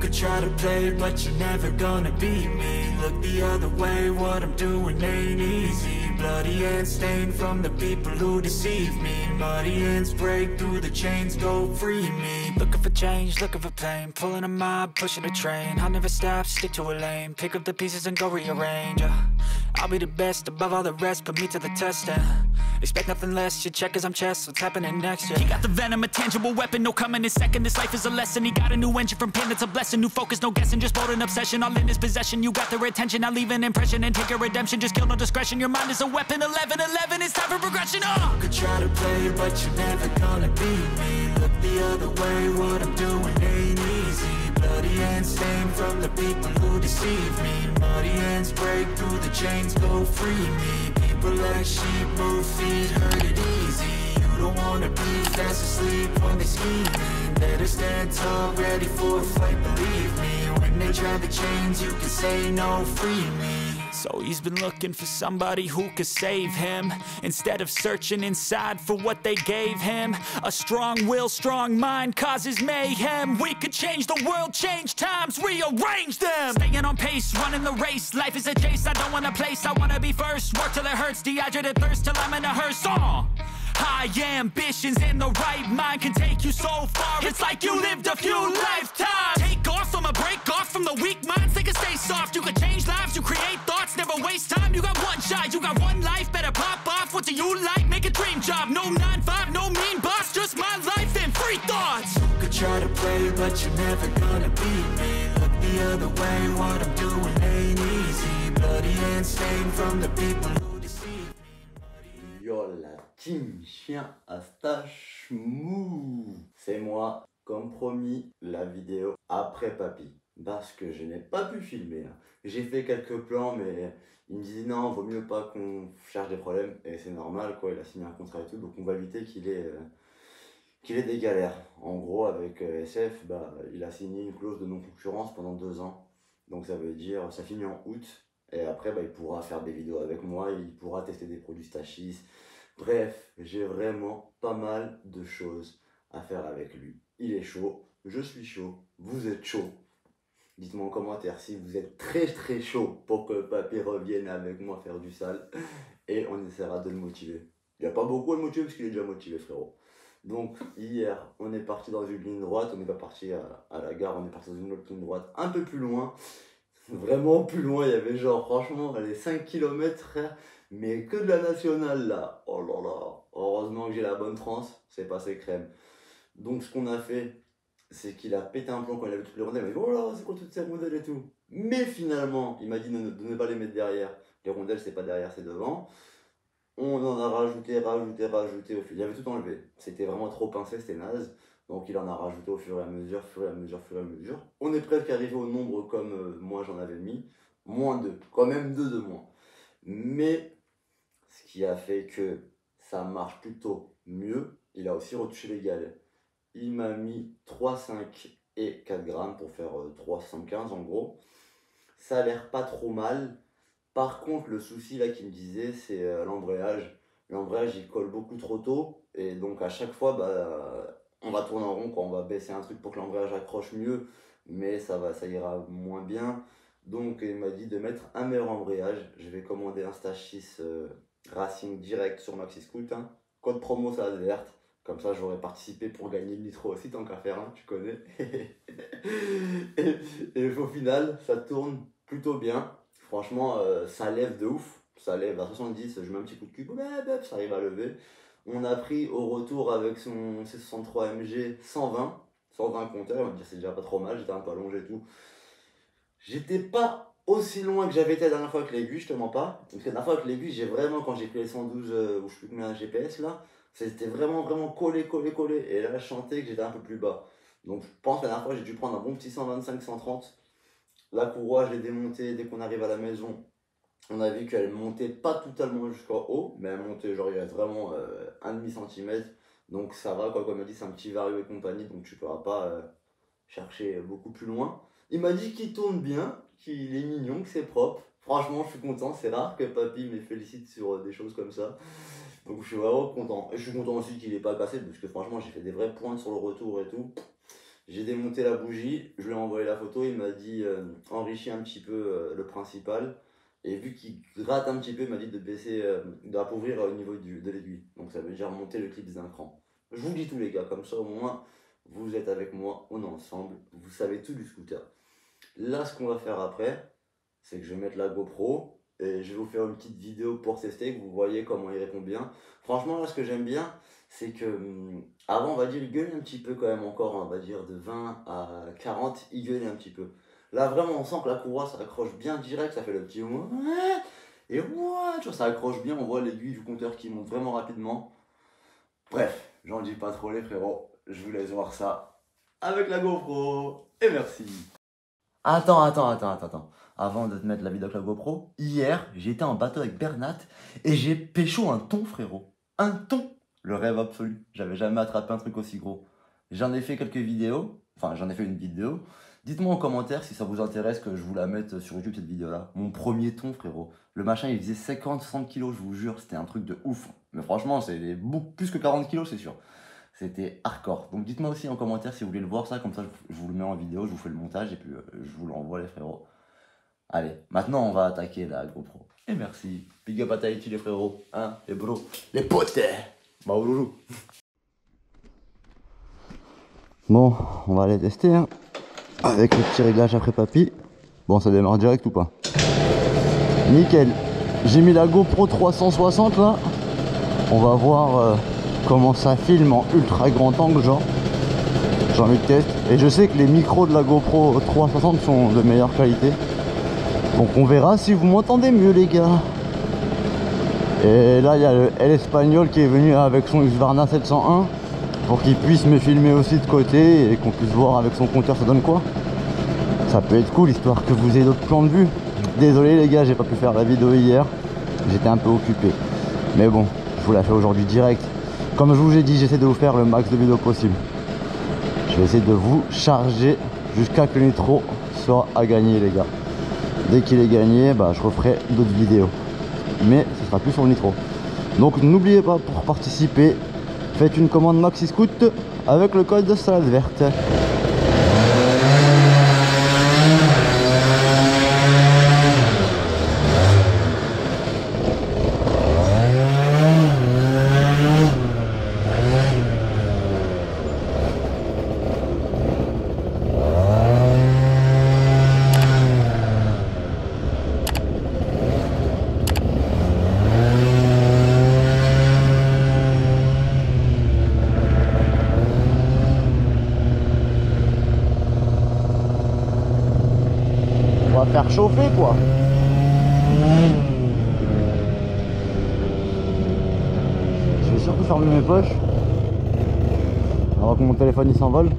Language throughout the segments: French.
could try to play, but you're never gonna beat me. Look the other way, what I'm doing ain't easy. Bloody hands stained from the people who deceive me. Muddy hands break through the chains, go free me. Looking for change, looking for pain, pulling a mob, pushing a train. I'll never stop, stick to a lane, pick up the pieces and go rearrange. I'll be the best above all the rest, put me to the test and expect nothing less. You check as I'm chess, what's happening next? Yeah. He got the venom, a tangible weapon, no coming in second. This life is a lesson. He got a new engine from pain, it's a blessing. New focus, no guessing, just bold and obsession. All in his possession, you got their attention. I leave an impression and take your redemption. Just kill no discretion. Your mind is a weapon. 11-11, it's time for progression. You could try to play, but you're never gonna beat me. Look the other way, what I'm doing ain't easy. Bloody hands stained from the people who deceive me. Muddy hands break through the chains, go free me. People like sheep move feet, hurt it easy. You don't wanna be fast asleep when they scheming. Better stand tall, ready for a fight, believe me. When they try the chains, you can say no, free me. So he's been looking for somebody who could save him, instead of searching inside for what they gave him. A strong will, strong mind causes mayhem. We could change the world, change times, rearrange them. Staying on pace, running the race. Life is a chase, I don't want a place, I wanna be first. Work till it hurts, dehydrated thirst till I'm in a hearse. High ambitions and the right mind can take you so far. It's like you lived a few lifetimes. Take off, I'ma break off from the weak minds. They can stay soft, you can change lives, you create thoughts. Never waste time, you got one shot, you got one life. Better pop off, what do you like? Make a dream job, no 9-5, no mean boss. Just my life and free thoughts. You could try to play, but you're never gonna beat me. Look the other way, what I'm doing ain't easy. Bloody hands stained from the people who deceive me. Yo la team chien à stache mou. C'est moi, comme promis, la vidéo après papy. Parce que je n'ai pas pu filmer. J'ai fait quelques plans, mais il me disait non, vaut mieux pas qu'on cherche des problèmes. Et c'est normal, quoi, il a signé un contrat et tout, donc on va éviter qu'il ait des galères. En gros, avec SF, il a signé une clause de non-concurrence pendant 2 ans. Donc ça veut dire, ça finit en août. Et après, il pourra faire des vidéos avec moi, il pourra tester des produits Stachys. Bref, j'ai vraiment pas mal de choses à faire avec lui. Il est chaud, je suis chaud, vous êtes chaud. Dites-moi en commentaire si vous êtes très très chaud pour que papy revienne avec moi faire du sale. Et on essaiera de le motiver. Il n'y a pas beaucoup à le motiver parce qu'il est déjà motivé, frérot. Donc hier, on est parti dans une ligne droite, on n'est pas parti à la gare, on est parti dans une autre ligne droite un peu plus loin. Vraiment plus loin, il y avait genre franchement les 5 km, frère, mais que de la nationale là. Oh là là, heureusement que j'ai la bonne transe, c'est passé crème. Donc ce qu'on a fait, c'est qu'il a pété un plomb quand il avait toutes les rondelles. Il m'a dit oh là, c'est quoi toutes ces rondelles et tout. Mais finalement, il m'a dit de ne pas les mettre derrière. Les rondelles, c'est pas derrière, c'est devant. On en a rajouté au fil. Il avait tout enlevé. C'était vraiment trop pincé, c'était naze. Donc il en a rajouté au fur et à mesure. On est presque arrivé au nombre comme moi j'en avais mis. Moins 2. Quand même 2 de moins. Mais ce qui a fait que ça marche plutôt mieux, il a aussi retouché les galets. Il m'a mis 3, 5 et 4 grammes pour faire 3,75 en gros. Ça a l'air pas trop mal. Par contre, le souci là qu'il me disait, c'est l'embrayage. L'embrayage il colle beaucoup trop tôt. Et donc à chaque fois, on va tourner en rond, quoi. On va baisser un truc pour que l'embrayage accroche mieux. Mais ça ira moins bien. Donc il m'a dit de mettre un meilleur embrayage. Je vais commander un Stachys Racing direct sur Maxi Scoot. Hein. Code promo ça verte. Comme ça j'aurais participé pour gagner le nitro aussi tant qu'à faire, hein, tu connais. et au final ça tourne plutôt bien. Franchement ça lève de ouf. Ça lève à 70, je mets un petit coup de cul, ça arrive à lever. On a pris au retour avec son C63 MG 120 compteurs, on va dire c'est déjà pas trop mal, j'étais un peu allongé et tout. J'étais pas aussi loin que j'avais été la dernière fois avec l'aiguille, justement pas. Parce que la dernière fois avec l'aiguille, j'ai vraiment, quand j'ai pris les 112, où je sais plus combien un GPS là, c'était vraiment collé. Et là, je sentais que j'étais un peu plus bas. Donc je pense que la dernière fois, j'ai dû prendre un bon petit 125-130. La courroie, je l'ai démontée dès qu'on arrive à la maison. On a vu qu'elle montait pas totalement jusqu'en haut, mais elle montait genre il y a vraiment 1,5 cm. Donc ça va quoi, comme elle dit, c'est un petit Vario et compagnie, donc tu pourras pas chercher beaucoup plus loin. Il m'a dit qu'il tourne bien, qu'il est mignon, que c'est propre. Franchement, je suis content, c'est rare que papy me félicite sur des choses comme ça. Donc je suis vraiment content. Et je suis content aussi qu'il n'ait pas cassé, parce que franchement, j'ai fait des vraies pointes sur le retour et tout. J'ai démonté la bougie, je lui ai envoyé la photo, il m'a dit enrichis un petit peu le principal. Et vu qu'il gratte un petit peu, il m'a dit de baisser, d'appauvrir au niveau de l'aiguille. Donc ça veut dire monter le clip d'un cran. Je vous le dis tous les gars, comme ça au moins vous êtes avec moi, on est ensemble, vous savez tout du scooter. Là ce qu'on va faire après, c'est que je vais mettre la GoPro et je vais vous faire une petite vidéo pour tester, que vous voyez comment il répond bien. Franchement là ce que j'aime bien, c'est que avant on va dire il gueule un petit peu quand même encore, on va dire de 20 à 40, il gueule un petit peu. Là vraiment on sent que la courroie ça accroche bien direct, ça fait le petit et ouais, tu vois, ça accroche bien, on voit l'aiguille du compteur qui monte vraiment rapidement. Bref, j'en dis pas trop les frérots, je vous laisse voir ça avec la GoPro et merci. Attends. Avant de te mettre la vidéo avec la GoPro, hier j'étais en bateau avec Bernat et j'ai pécho un thon frérot. Un thon, le rêve absolu, j'avais jamais attrapé un truc aussi gros. J'en ai fait quelques vidéos, enfin j'en ai fait une vidéo. Dites-moi en commentaire si ça vous intéresse que je vous la mette sur YouTube cette vidéo là. Mon premier thon frérot. Le machin il faisait 50-60 kilos, je vous jure, c'était un truc de ouf. Mais franchement c'est plus que 40 kilos c'est sûr. C'était hardcore. Donc dites-moi aussi en commentaire si vous voulez le voir ça, comme ça je vous le mets en vidéo, je vous fais le montage et puis je vous l'envoie les frérots. Allez, maintenant on va attaquer la GoPro. Et merci. Big up à Tahiti les frérots, hein, les bros, les potes. Bah loulou. Bon, on va aller tester hein. Avec le petit réglage après papy. Bon, ça démarre direct ou pas? Nickel. J'ai mis la GoPro 360 là. On va voir comment ça filme en ultra grand angle genre. J'ai envie de tester. Et je sais que les micros de la GoPro 360 sont de meilleure qualité. Donc on verra si vous m'entendez mieux les gars. Et là il y a le L espagnol qui est venu avec son Husqvarna 701 pour qu'il puisse me filmer aussi de côté et qu'on puisse voir avec son compteur ça donne quoi. Ça peut être cool histoire que vous ayez d'autres plans de vue. Désolé les gars, j'ai pas pu faire la vidéo hier, j'étais un peu occupé. Mais bon, je vous la fais aujourd'hui direct. Comme je vous ai dit, j'essaie de vous faire le max de vidéos possible. Je vais essayer de vous charger jusqu'à que le nitro soit à gagner les gars. Dès qu'il est gagné, bah, je referai d'autres vidéos. Mais ce sera plus sur le nitro. Donc n'oubliez pas, pour participer, faites une commande Maxi Scoot avec le code salade verte. On va faire chauffer quoi. Je vais surtout fermer mes poches avant que mon téléphone il s'envole.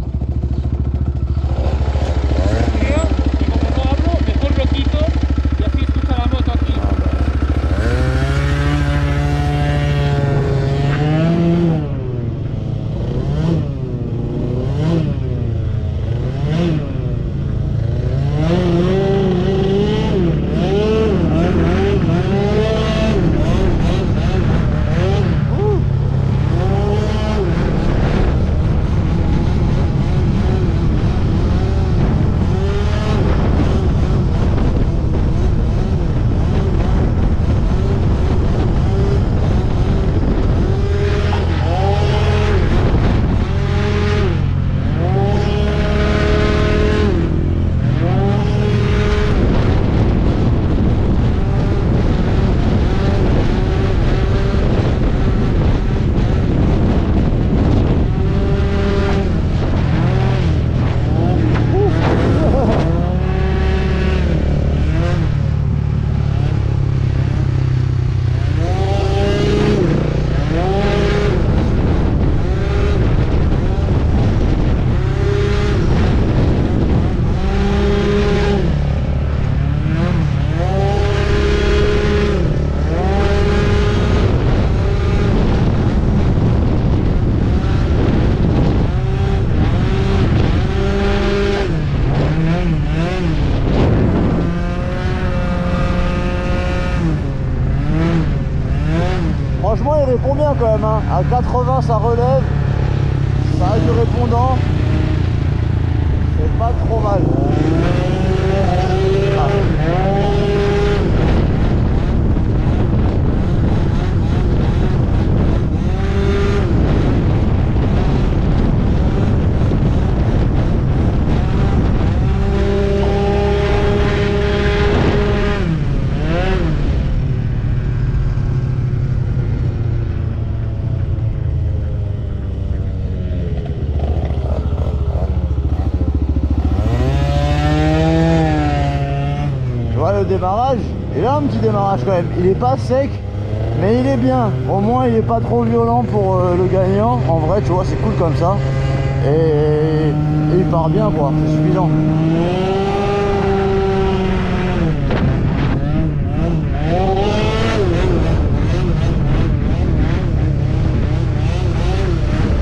Franchement il répond bien quand même hein. À 80 ça relève, ça a du répondant. c'est pas trop mal. Ah. Le démarrage, et là un petit démarrage quand même, il est pas sec mais il est bien, au moins il est pas trop violent pour le gagnant. En vrai tu vois c'est cool comme ça et il part bien quoi, c'est suffisant.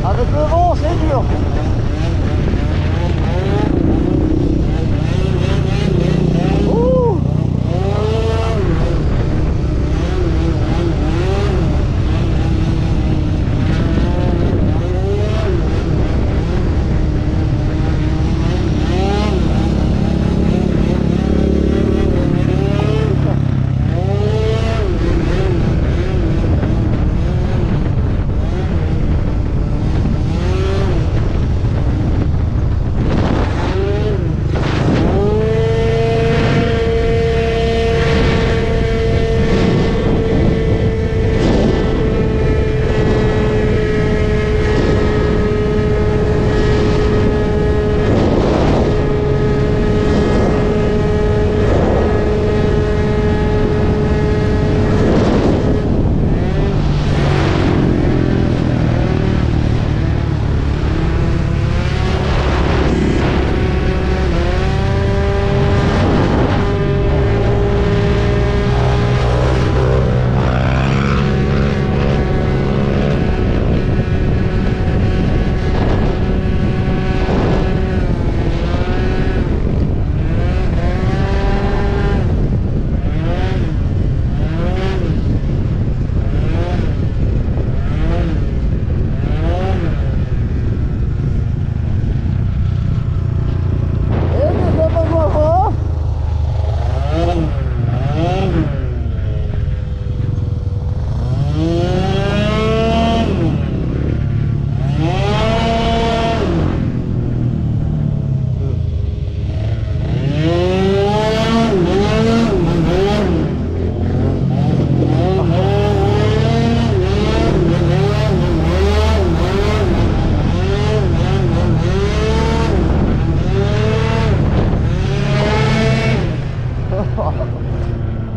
Avec le vent c'est dur.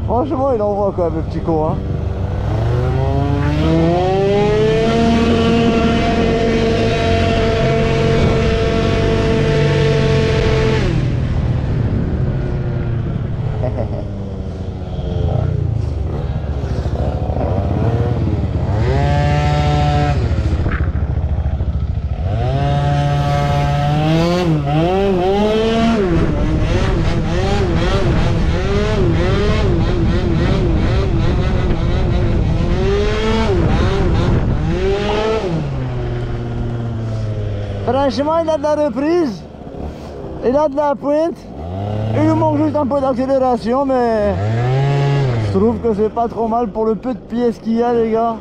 Franchement, il envoie quand même le petit con, hein. Franchement, il a de la reprise, il a de la pointe, il lui manque juste un peu d'accélération, mais je trouve que c'est pas trop mal pour le peu de pièces qu'il y a, les gars.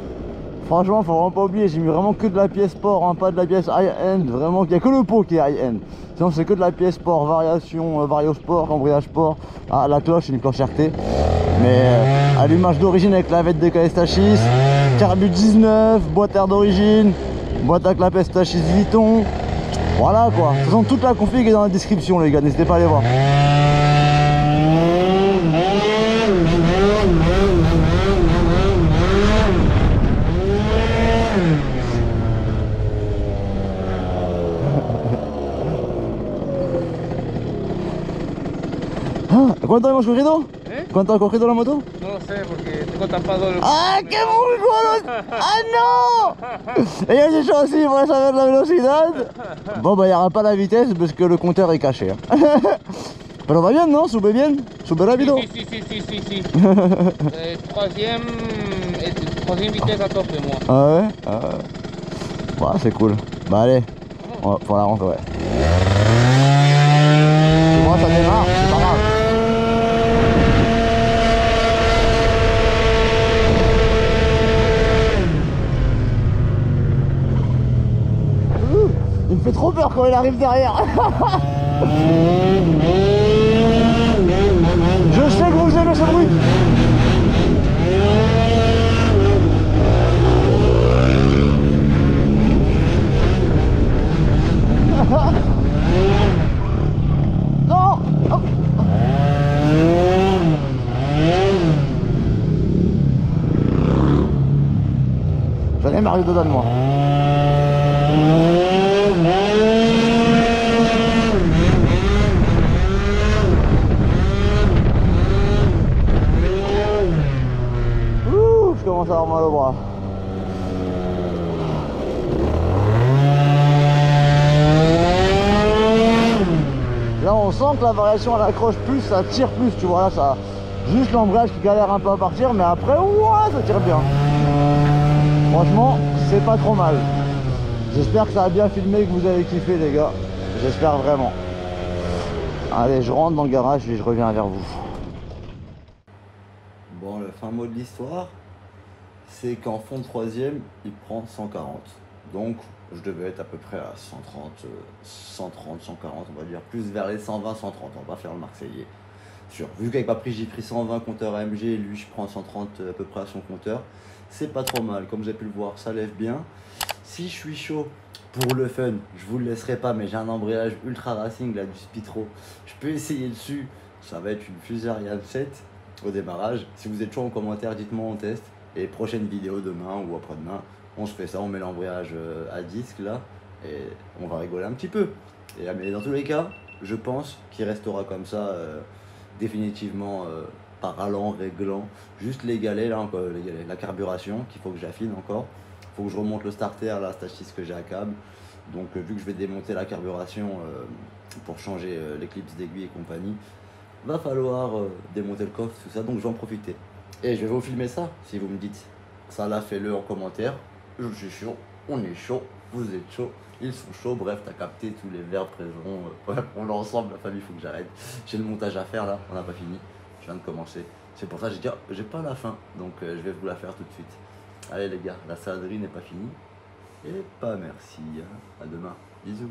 Franchement, faut vraiment pas oublier, j'ai mis vraiment que de la pièce sport, hein, pas de la pièce high-end, vraiment, il n'y a que le pot qui est high-end. Sinon, c'est que de la pièce sport, variation, vario sport, embrayage sport. Ah, la cloche, c'est une cloche RT, mais allumage d'origine avec la vette de KS6, carbu 19, boîte air d'origine, boîte à clapet STH 8 tons. Voilà quoi. De toute façon, toute la config est dans la description, les gars, n'hésitez pas à aller voir. ¿Cuánto hemos cogido? ¿Eh? ¿Cuánto ha cogido la moto? No lo sé porque tengo tapado el... ¡Ah, qué muy bueno! ¡Ah, no! Et j'ai choisi pour savoir la velocidad. Bon, bah, il n'y aura pas la vitesse parce que le compteur est caché. Hein. Pero va bien, ¿no? Sube bien, sube rápido. Sí. Troisième vitesse à tope, moi. Ah ouais, ouais, c'est cool. Bah allez, on va, pour la rentrée, ouais. vois, ça démarre, c'est pas grave. Il me fait trop peur quand il arrive derrière. Je sais que vous aimez ce bruit. Non. Hop. J'en ai marre dedans de moi. Ouh, je commence à avoir mal au bras. Là on sent que la variation elle accroche plus, ça tire plus, tu vois, là ça. Juste l'embrayage qui galère un peu à partir, mais après, ouah, ça tire bien. Franchement, c'est pas trop mal. J'espère que ça a bien filmé, que vous avez kiffé les gars. J'espère vraiment. Allez, je rentre dans le garage et je reviens vers vous. Bon, le fin mot de l'histoire, c'est qu'en fond de troisième, il prend 140. Donc, je devais être à peu près à 130, 140, on va dire. Plus vers les 120, 130, on va faire le Marseillais. Sûr. Vu qu'avec Papri, j'ai pris 120 compteur AMG, lui, je prends 130 à peu près à son compteur. C'est pas trop mal, comme vous avez pu le voir, ça lève bien. Si je suis chaud pour le fun, je vous le laisserai pas, mais j'ai un embrayage ultra racing là du Spitro. Je peux essayer dessus, ça va être une Fusée Ariane 7 au démarrage. Si vous êtes chaud en commentaire, dites-moi, on teste. Et prochaine vidéo demain ou après-demain, on se fait ça, on met l'embrayage à disque là et on va rigoler un petit peu. Et, mais dans tous les cas, je pense qu'il restera comme ça définitivement par allant, réglant, juste les galets là, encore, la carburation qu'il faut que j'affine encore. Il faut que je remonte le starter, là, stage 6 que j'ai à câble. Donc vu que je vais démonter la carburation pour changer l'éclipse d'aiguille et compagnie, va falloir démonter le coffre, tout ça, donc je vais en profiter. Et je vais vous filmer ça, si vous me dites ça là, faites-le en commentaire. Je suis chaud, on est chaud, vous êtes chaud, ils sont chauds, bref, t'as capté tous les verbes présents. On l'ensemble, la famille, il faut que j'arrête. J'ai le montage à faire là, on n'a pas fini, je viens de commencer. C'est pour ça que j'ai dit, oh, j'ai pas la fin, donc je vais vous la faire tout de suite. Allez les gars, la saladerie n'est pas finie. Et pas merci, à demain, bisous.